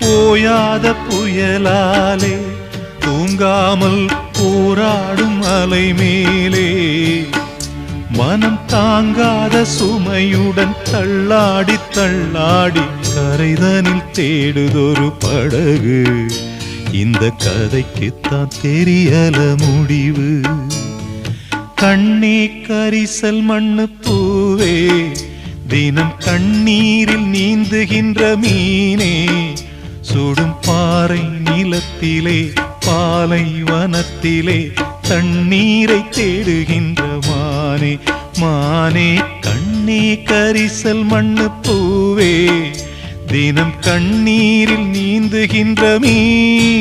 ஓயாத புயலாலே தூங்காமல் போராடும் அலை மேலே மனம் தாங்காத சுமையுடன் தள்ளாடி தள்ளாடி கரைதனில் தேடுதொரு படகு. இந்த கதைக்குத்தான் தெரியல முடிவு. கண்ணே கரிசல் மண்ணு பூவே, தினம் கண்ணீரில் நீந்துகின்ற மீனே, சுடும் பாறை நிலத்திலே பாலை வனத்திலே தண்ணீரை தேடுகின்ற மானே. மானே கண்ணே கரிசல் மண்ணு பூவே, தினம் கண்ணீரில் நீந்துகின்ற மீனே.